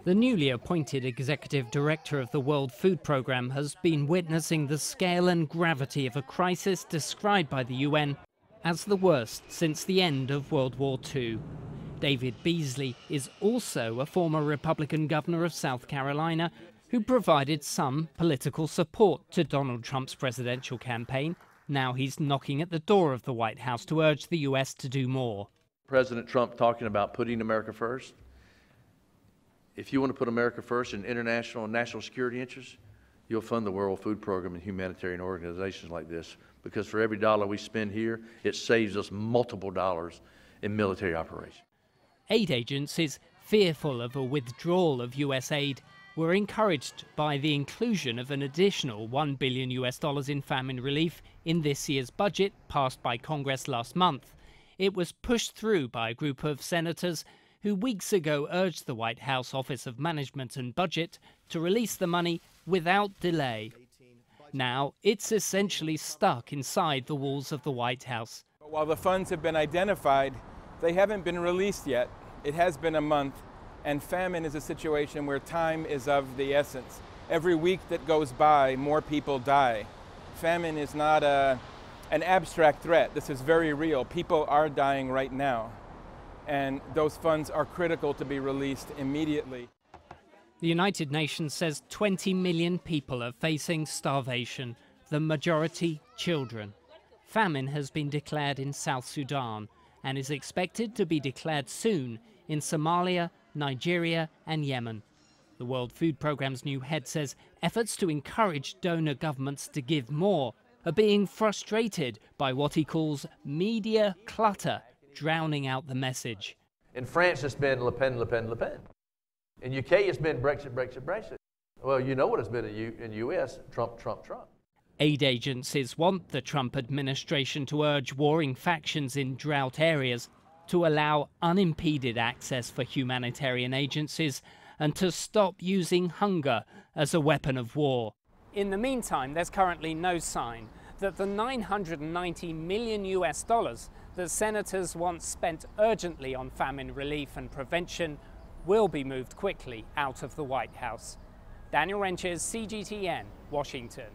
The newly appointed executive director of the World Food Programme has been witnessing the scale and gravity of a crisis described by the UN as the worst since the end of World War II. David Beasley is also a former Republican governor of South Carolina who provided some political support to Donald Trump's presidential campaign. Now he's knocking at the door of the White House to urge the US to do more. President Trump talking about putting America first. If you want to put America first in international and national security interests, you'll fund the World Food Program and humanitarian organizations like this, because for every dollar we spend here, it saves us multiple dollars in military operations. Aid agencies, fearful of a withdrawal of US aid, were encouraged by the inclusion of an additional $1 billion in famine relief in this year's budget passed by Congress last month. It was pushed through by a group of senators who weeks ago urged the White House Office of Management and Budget to release the money without delay. Now it's essentially stuck inside the walls of the White House. While the funds have been identified, they haven't been released yet. It has been a month, and famine is a situation where time is of the essence. Every week that goes by, more people die. Famine is not an abstract threat. This is very real. People are dying right now, and those funds are critical to be released immediately. The United Nations says 20 million people are facing starvation, the majority children. Famine has been declared in South Sudan and is expected to be declared soon in Somalia, Nigeria and Yemen. The World Food Programme's new head says efforts to encourage donor governments to give more are being frustrated by what he calls media clutter, drowning out the message. In France, it's been Le Pen, Le Pen, Le Pen. In UK, it's been Brexit, Brexit, Brexit. Well, you know what it's been in US, Trump, Trump, Trump. Aid agencies want the Trump administration to urge warring factions in drought areas to allow unimpeded access for humanitarian agencies and to stop using hunger as a weapon of war. In the meantime, there's currently no sign that the $990 million that senators want spent urgently on famine relief and prevention will be moved quickly out of the White House. Daniel Ryntjes, CGTN, Washington.